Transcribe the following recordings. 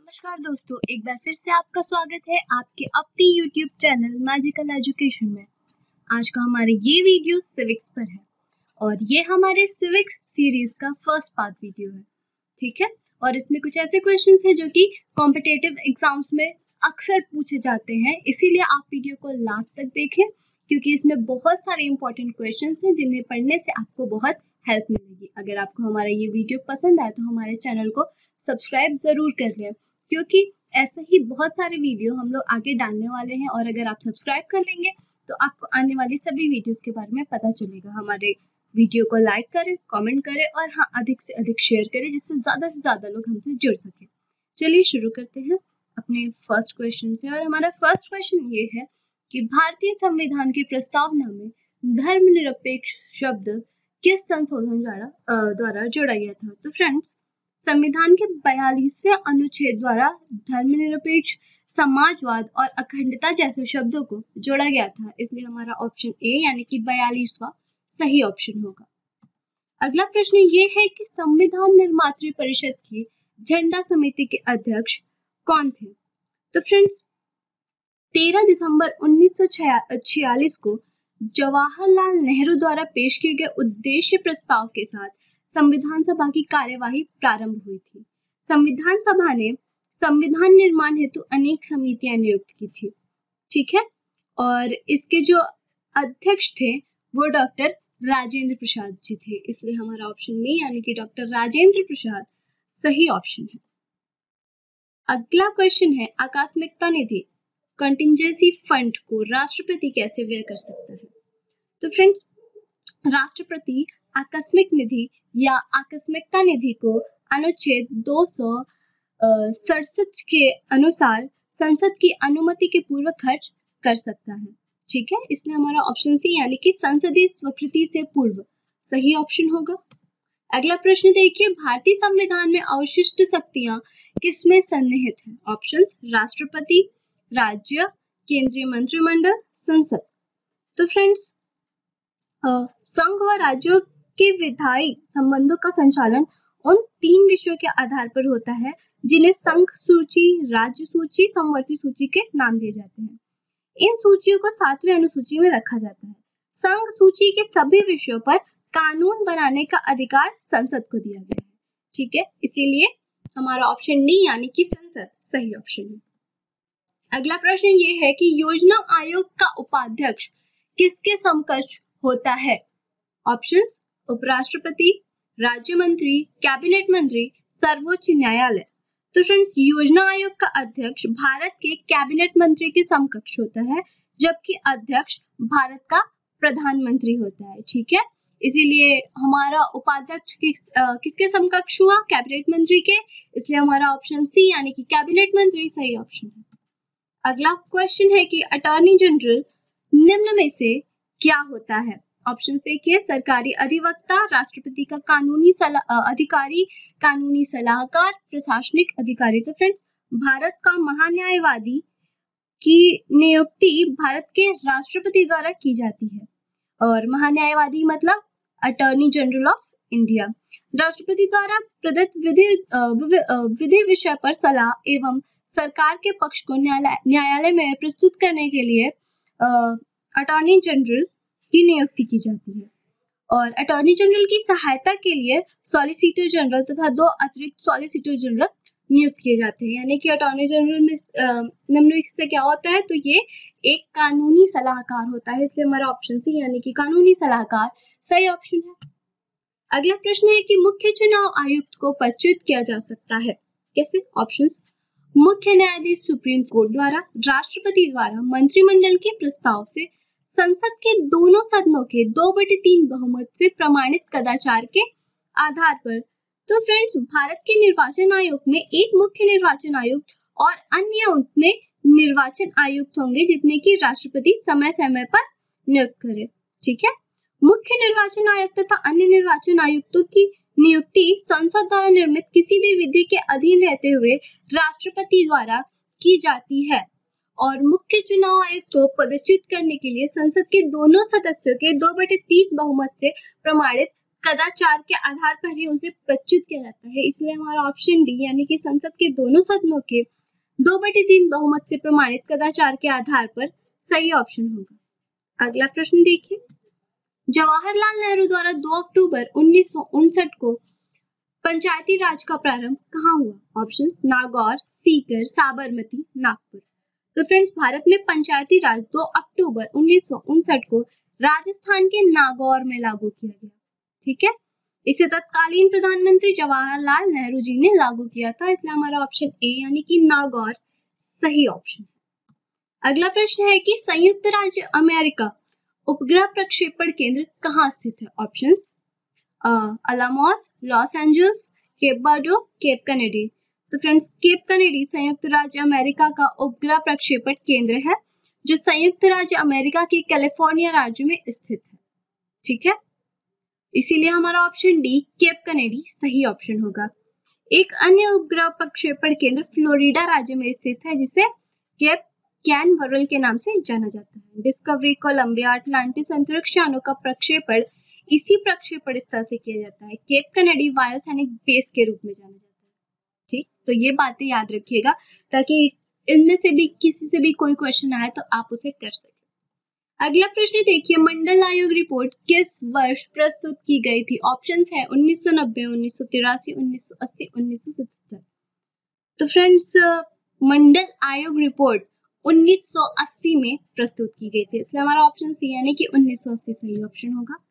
नमस्कार दोस्तों, एक बार फिर से आपका स्वागत है आपके अपने YouTube चैनल मैजिकल एजुकेशन में। आज का हमारे ये वीडियो सिविक्स पर है और ये हमारे सिविक्स सीरीज का फर्स्ट पार्ट वीडियो है, ठीक है। और इसमें कुछ ऐसे क्वेश्चंस हैं जो कि कॉम्पिटिटिव एग्जाम्स में अक्सर पूछे जाते हैं, इसीलिए आप वीडियो को लास्ट तक देखें क्योंकि इसमें बहुत सारे इंपॉर्टेंट क्वेश्चंस हैं जिन्हें पढ़ने से आपको बहुत हेल्प मिलेगी। अगर आपको हमारा ये वीडियो पसंद आए तो हमारे चैनल को सब्सक्राइब जरूर कर लें क्योंकि ऐसे ही बहुत सारे वीडियो हम लोग आगे डालने वाले हैं और अगर आप सब्सक्राइब कर लेंगे तो आपको आने वाली सभी वीडियोस के बारे में पता चलेगा। हमारे वीडियो को लाइक करें, कमेंट करें और हाँ, अधिक से अधिक शेयर करें जिससे ज्यादा लोग हमसे जुड़ सके। चलिए शुरू करते हैं अपने फर्स्ट क्वेश्चन से। और हमारा फर्स्ट क्वेश्चन ये है कि भारतीय संविधान की प्रस्तावना में धर्मनिरपेक्ष शब्द किस संशोधन द्वारा जोड़ा गया था? तो फ्रेंड्स, संविधान के 42वें अनुच्छेद द्वारा धर्मनिरपेक्ष, समाजवाद और अखंडता जैसे शब्दों को जोड़ा गया था, इसलिए हमारा ऑप्शन ए यानी कि 42वां सही ऑप्शन होगा। अगला प्रश्न ये है कि संविधान निर्मात्री परिषद की झंडा समिति के अध्यक्ष कौन थे? तो फ्रेंड्स, 13 दिसंबर 1946 को जवाहरलाल नेहरू द्वारा पेश किए गए उद्देश्य प्रस्ताव के साथ संविधान सभा की कार्यवाही प्रारंभ हुई थी। संविधान सभा ने संविधान निर्माण हेतु अनेक समितियां नियुक्त की थी, ठीक है। और इसके जो अध्यक्ष थे वो डॉक्टर राजेंद्र प्रसाद जी थे, इसलिए हमारा ऑप्शन बी यानी कि डॉक्टर राजेंद्र प्रसाद सही ऑप्शन है। अगला क्वेश्चन है, आकस्मिकता निधि कंटिजेंसी फंड को राष्ट्रपति कैसे व्यय कर सकता है? तो फ्रेंड्स, राष्ट्रपति आकस्मिक निधि या आकस्मिकता निधि को अनुच्छेद 267 के अनुसार संसद की अनुमति के पूर्व खर्च कर सकता है, ठीक है। इसलिए हमारा ऑप्शन सी यानी कि संसदीय स्वीकृति से पूर्व सही ऑप्शन होगा। अगला प्रश्न देखिए, भारतीय संविधान में अवशिष्ट शक्तियां किसमें सन्निहित है? ऑप्शंस राष्ट्रपति, राज्य, केंद्रीय मंत्रिमंडल, संसद। तो फ्रेंड्स, संघ व राज्यों के विधायी संबंधों का संचालन उन 3 विषयों के आधार पर होता है जिन्हें संघ सूची, राज्य सूची, समवर्ती सूची के नाम दिए जाते हैं। इन सूचियों को 7वें अनुसूची में रखा जाता है। संघ सूची के सभी विषयों पर कानून बनाने का अधिकार संसद को दिया गया है, ठीक है। इसीलिए हमारा ऑप्शन डी यानी कि संसद सही ऑप्शन है। अगला प्रश्न ये है कि योजना आयोग का उपाध्यक्ष किसके समकक्ष होता है? ऑप्शंस उपराष्ट्रपति, राज्य मंत्री, कैबिनेट मंत्री, सर्वोच्च न्यायालय। तो फ्रेंड्स, योजना आयोग का अध्यक्ष भारत के कैबिनेट मंत्री के समकक्ष होता है जबकि अध्यक्ष भारत का प्रधानमंत्री होता है, ठीक है। इसीलिए हमारा उपाध्यक्ष किसके समकक्ष हुआ? कैबिनेट मंत्री के, इसलिए हमारा ऑप्शन सी यानी कि कैबिनेट मंत्री सही ऑप्शन है। अगला क्वेश्चन है कि अटॉर्नी जनरल निम्न में से क्या होता है? ऑप्शंस देखिए, सरकारी अधिवक्ता, राष्ट्रपति का कानूनी अधिकारी, कानूनी सलाहकार, प्रशासनिक अधिकारी। तो फ्रेंड्स, भारत का महान्यायवादी की नियुक्ति भारत के राष्ट्रपति द्वारा की जाती है और महान्यायवादी मतलब अटॉर्नी जनरल ऑफ इंडिया। राष्ट्रपति द्वारा प्रदत्त विधि विषय पर सलाह एवं सरकार के पक्ष को न्यायालय में प्रस्तुत करने के लिए अटॉर्नी जनरल की नियुक्ति की जाती है और अटॉर्नी जनरल की सहायता के लिए सॉलिसिटर जनरल तथा 2 अतिरिक्त सॉलिसिटर जनरल नियुक्त किए जाते हैं। यानी कि अटॉर्नी जनरल में निम्नलिखित से क्या होता है? तो ये एक कानूनी सलाहकार होता है, इसलिए हमारा ऑप्शन सी यानी कि कानूनी सलाहकार सही ऑप्शन है। अगला प्रश्न है कि मुख्य चुनाव आयुक्त को पदच्युत किया जा सकता है कैसे? ऑप्शंस मुख्य न्यायाधीश सुप्रीम कोर्ट द्वारा, राष्ट्रपति द्वारा, मंत्रिमंडल के प्रस्ताव से, संसद के दोनों सदनों के 2/3 बहुमत से प्रमाणित कदाचार के आधार पर। तो फ्रेंड्स, भारत के निर्वाचन आयोग में एक मुख्य निर्वाचन आयुक्त और अन्य उतने निर्वाचन आयुक्त होंगे जितने की राष्ट्रपति समय समय पर नियुक्त करे, ठीक है। मुख्य निर्वाचन आयुक्त तथा अन्य निर्वाचन आयुक्तों की नियुक्ति संसद द्वारा निर्मित किसी भी विधि के अधीन रहते हुए राष्ट्रपति द्वारा की जाती है और मुख्य चुनाव आयुक्त को पदच्युत करने के लिए संसद के दोनों सदस्यों के 2/3 बहुमत से प्रमाणित कदाचार के आधार पर ही उसे पदच्युत किया जाता है। इसलिए हमारा ऑप्शन डी यानी कि संसद के दोनों सदनों के 2/3 बहुमत से प्रमाणित कदाचार के आधार पर सही ऑप्शन होगा। अगला प्रश्न देखिए, जवाहरलाल नेहरू द्वारा 2 अक्टूबर 1959 को पंचायती राज का प्रारंभ कहाँ हुआ? ऑप्शंस नागौर, सीकर, साबरमती, नागपुर। तो फ्रेंड्स, भारत में पंचायती राज 2 अक्टूबर 1959 को राजस्थान के नागौर में लागू किया गया। ठीक है, इसे तत्कालीन प्रधानमंत्री जवाहरलाल नेहरू जी ने लागू किया था। इसलिए हमारा ऑप्शन ए यानी कि नागौर सही ऑप्शन है। अगला प्रश्न है कि संयुक्त राज्य अमेरिका उपग्रह प्रक्षेपण केंद्र कहाँ स्थित है? Options Alamos, Los Angeles, Cape बार्डो, केप कनेडी। तो फ्रेंड्स, केप कनेडी संयुक्त राज्य अमेरिका का उपग्रह प्रक्षेपण केंद्र है जो संयुक्त राज्य अमेरिका के कैलिफोर्निया राज्य में स्थित है। ठीक है, इसीलिए हमारा ऑप्शन डी केप कनेडी सही ऑप्शन होगा। एक अन्य उपग्रह प्रक्षेपण केंद्र फ्लोरिडा राज्य में स्थित है जिसे केप कैनवरल के नाम से जाना जाता है। डिस्कवरी, कोलंबिया, अटलांटिस अंतरिक्ष यानों का प्रक्षेपण इसी प्रक्षेपण स्थल से किया जाता है। केप कनेडी वायुसैनिक बेस के रूप में जाना जाता है। ठीक, तो ये बातें याद रखिएगा ताकि इनमें से भी किसी से भी कोई क्वेश्चन आए तो आप उसे कर सकें। अगला प्रश्न देखिए, मंडल आयोग रिपोर्ट किस वर्ष प्रस्तुत की गई थी? ऑप्शंस है 1990, 1983, 1980, 1977। तो फ्रेंड्स, मंडल आयोग रिपोर्ट 1980 में प्रस्तुत की गई थी। इसलिए हमारा ऑप्शन सी यानी कि 1980 सही ऑप्शन होगा।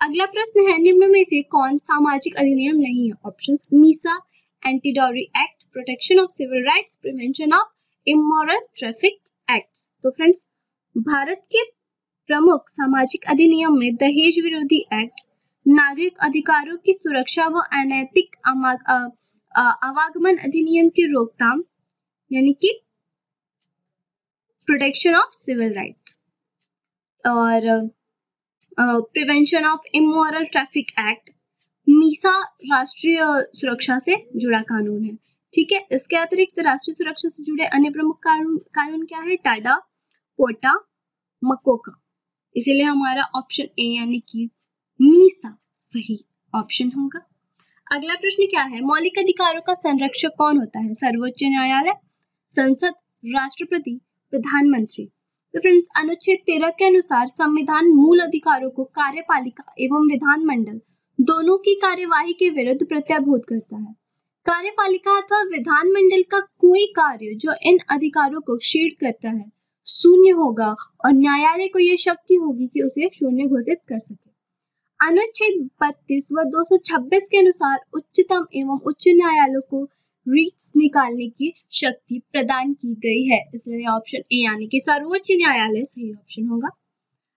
अगला प्रश्न है, निम्न में से कौन सामाजिक अधिनियम नहीं है? Options MISA, anti dowry act, protection of civil rights, prevention of immoral traffic acts. तो फ्रेंड्स, भारत के प्रमुख सामाजिक अधिनियम में दहेज विरोधी एक्ट, नागरिक अधिकारों की सुरक्षा व अनैतिक आवागमन अधिनियम की रोकथाम यानी कि प्रोटेक्शन ऑफ सिविल राइट्स और prevention of immoral traffic act, Misa राष्ट्रीय सुरक्षा से जुड़ा कानून है। ठीक है, इसके अतिरिक्त राष्ट्रीय सुरक्षा से जुड़े अन्य प्रमुख कानून क्या है? टाडा, पोटा, मकोका। इसीलिए हमारा ऑप्शन ए यानी कि मीसा सही ऑप्शन होगा। अगला प्रश्न क्या है, मौलिक अधिकारों का संरक्षक कौन होता है? सर्वोच्च न्यायालय, संसद, राष्ट्रपति, प्रधानमंत्री। तो फ्रेंड्स, अनुच्छेद 13 के अनुसार संविधान मूल अधिकारों को कार्यपालिका एवं विधानमंडल दोनों की कार्यवाही के विरुद्ध प्रत्याभूत करता है। कार्यपालिका अथवा विधानमंडल का कोई कार्य जो इन अधिकारों को क्षीण करता है शून्य होगा और न्यायालय को यह शक्ति होगी कि उसे शून्य घोषित कर सके। अनुच्छेद 32 व 226 के अनुसार उच्चतम एवं उच्च न्यायालयों को रीट्स निकालने की शक्ति प्रदान की गई है। इसलिए ऑप्शन ए यानी कि सर्वोच्च न्यायालय सही ऑप्शन होगा।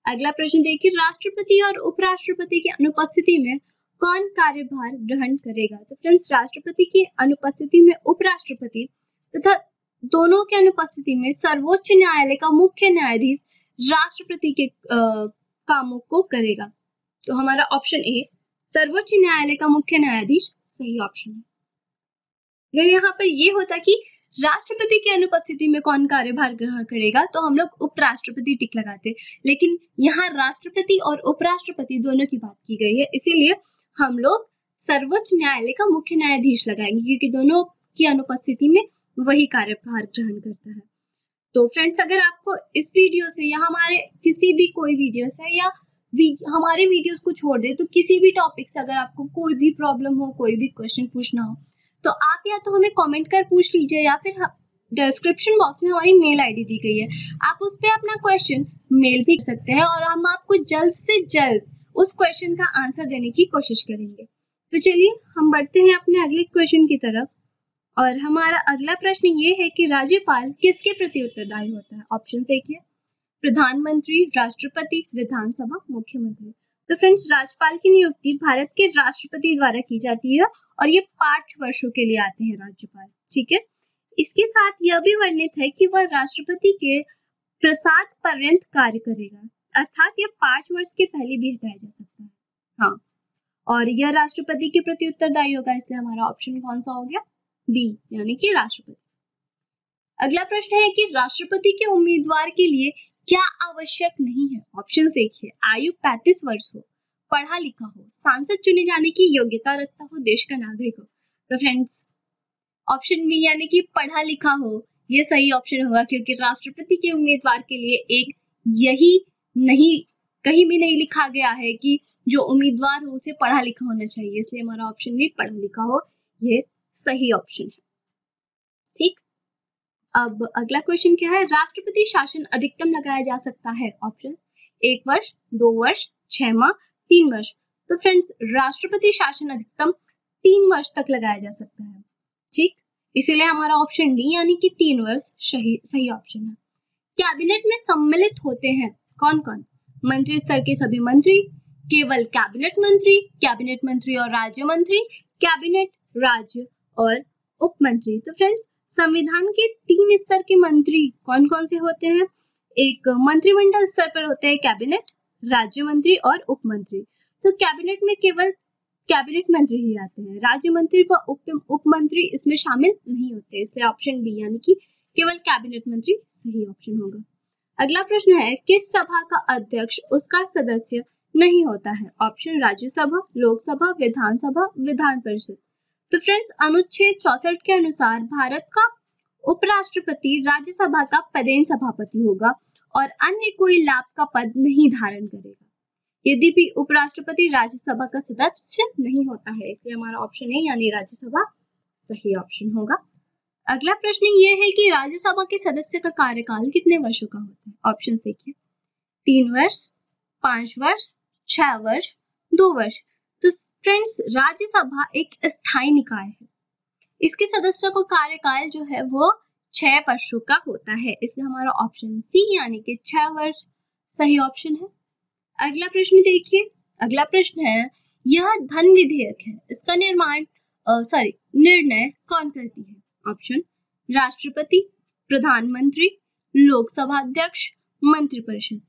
अगला प्रश्न देखिए, राष्ट्रपति और उपराष्ट्रपति की अनुपस्थिति में कौन कार्यभार ग्रहण करेगा? तो फ्रेंड्स, राष्ट्रपति की अनुपस्थिति में उपराष्ट्रपति तथा दोनों के अनुपस्थिति में सर्वोच्च न्यायालय का मुख्य न्यायाधीश राष्ट्रपति के कामों को करेगा। तो हमारा ऑप्शन ए सर्वोच्च न्यायालय का मुख्य न्यायाधीश सही ऑप्शन है। अगर यहाँ पर ये होता कि राष्ट्रपति की अनुपस्थिति में कौन कार्यभार ग्रहण करेगा तो हम लोग उपराष्ट्रपति टिक लगाते, लेकिन यहाँ राष्ट्रपति और उपराष्ट्रपति दोनों की बात की गई है, इसीलिए हम लोग सर्वोच्च न्यायालय का मुख्य न्यायाधीश लगाएंगे क्योंकि दोनों की अनुपस्थिति में वही कार्यभार ग्रहण करता है। तो फ्रेंड्स, अगर आपको इस वीडियो से या हमारे किसी भी कोई वीडियो से या हमारे वीडियोस को छोड़ दे तो किसी भी टॉपिक से अगर आपको कोई भी प्रॉब्लम हो, कोई भी क्वेश्चन पूछना हो तो आप या तो हमें कमेंट कर पूछ लीजिए या फिर डिस्क्रिप्शन बॉक्स में हमारी मेल आईडी दी गई है, आप उस पर अपना क्वेश्चन मेल भी कर सकते हैं और हम आपको जल्द से जल्द उस क्वेश्चन का आंसर देने की कोशिश करेंगे। तो चलिए हम बढ़ते हैं अपने अगले क्वेश्चन की तरफ और हमारा अगला प्रश्न ये है कि राज्यपाल किसके प्रति उत्तरदायी होता है? ऑप्शन देखिए, प्रधानमंत्री, राष्ट्रपति, विधानसभा, मुख्यमंत्री। तो फ्रेंड्स, राज्यपाल की नियुक्ति भारत के राष्ट्रपति द्वारा की जाती है और ये 5 वर्षों के लिए आते हैं राज्यपाल। ठीक है, इसके साथ यह भी वर्णित है कि वह राष्ट्रपति के प्रसाद पर्यंत कार्य करेगा, अर्थात यह 5 वर्ष के पहले भी हटाया जा सकता है। हाँ, और यह राष्ट्रपति के प्रति उत्तरदायी होगा, इसलिए हमारा ऑप्शन कौन सा हो गया? बी यानी कि राष्ट्रपति। अगला प्रश्न है कि राष्ट्रपति के उम्मीदवार के लिए क्या आवश्यक नहीं है? ऑप्शन देखिए, आयु 35 वर्ष हो, पढ़ा लिखा हो, सांसद चुने जाने की योग्यता रखता हो, देश का नागरिक हो। तो फ्रेंड्स ऑप्शन बी यानी कि पढ़ा लिखा हो ये सही ऑप्शन होगा, क्योंकि राष्ट्रपति के उम्मीदवार के लिए एक यही नहीं, कहीं भी नहीं लिखा गया है कि जो उम्मीदवार हो उसे पढ़ा लिखा होना चाहिए, इसलिए हमारा ऑप्शन भी पढ़ा लिखा हो ये सही ऑप्शन है। ठीक, अब अगला क्वेश्चन क्या है, राष्ट्रपति शासन अधिकतम लगाया जा सकता है। ऑप्शन 1 वर्ष, 2 वर्ष, 6 माह, 3 वर्ष। तो फ्रेंड्स राष्ट्रपति शासन अधिकतम 3 वर्ष तक लगाया जा सकता है। ठीक, इसीलिए हमारा ऑप्शन डी यानी कि 3 वर्ष सही ऑप्शन है। कैबिनेट में सम्मिलित होते हैं कौन कौन? मंत्री स्तर के सभी मंत्री, केवल कैबिनेट मंत्री और राज्य मंत्री, कैबिनेट राज्य और उप मंत्री। तो फ्रेंड्स संविधान के 3 स्तर के मंत्री कौन कौन से होते हैं? एक मंत्रिमंडल स्तर पर होते हैं कैबिनेट, राज्य मंत्री और उप मंत्री। तो कैबिनेट में केवल कैबिनेट मंत्री ही आते हैं, राज्य मंत्री व उप मंत्री इसमें शामिल नहीं होते, इसलिए ऑप्शन बी यानी कि केवल कैबिनेट मंत्री सही ऑप्शन होगा। अगला प्रश्न है, किस सभा का अध्यक्ष उसका सदस्य नहीं होता है? ऑप्शन राज्यसभा, लोकसभा, विधानसभा, विधान परिषद। तो फ्रेंड्स अनुच्छेद 64 के अनुसार भारत का उपराष्ट्रपति राज्यसभा का पदेन सभापति होगा और अन्य कोई लाभ का पद नहीं धारण करेगा यद्यपि उपराष्ट्रपति राज्यसभा का सदस्य नहीं होता है, इसलिए हमारा ऑप्शन ए यानी राज्यसभा सही ऑप्शन होगा। अगला प्रश्न ये है कि राज्यसभा के सदस्य का कार्यकाल कितने वर्षों का होता है? ऑप्शन देखिए, 3 वर्ष, 5 वर्ष, 6 वर्ष, 2 वर्ष। तो फ्रेंड्स राज्यसभा एक स्थायी निकाय है, इसके सदस्यों का कार्यकाल जो है वो 6 वर्षों का होता है, इसलिए हमारा ऑप्शन सी यानी कि 6 वर्ष सही ऑप्शन है। अगला प्रश्न देखिए, अगला प्रश्न है, यह धन विधेयक है, इसका निर्णय कौन करती है? ऑप्शन राष्ट्रपति, प्रधानमंत्री, लोकसभा अध्यक्ष, मंत्रिपरिषद।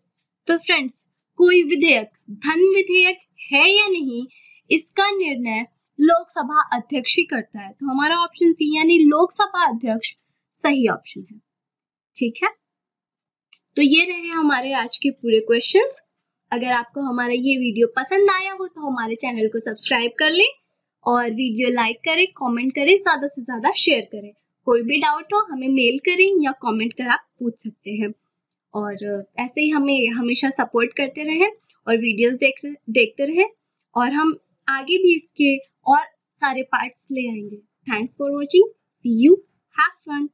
तो फ्रेंड्स कोई विधेयक धन विधेयक है या नहीं इसका निर्णय लोकसभा अध्यक्ष ही करता है, तो हमारा ऑप्शन सी यानी लोकसभा अध्यक्ष सही ऑप्शन है। ठीक है, तो ये रहे हमारे आज के पूरे क्वेश्चंस। अगर आपको हमारा ये वीडियो पसंद आया हो तो हमारे चैनल को सब्सक्राइब कर लें और वीडियो लाइक करें, कमेंट करें, ज्यादा से ज्यादा शेयर करें। कोई भी डाउट हो हमें मेल करें या कमेंट कर आप पूछ सकते हैं, और ऐसे ही हमें हमेशा सपोर्ट करते रहें और वीडियोस देखते रहें, और हम आगे भी इसके और सारे पार्ट्स ले आएंगे। Thanks for watching, see you, have fun.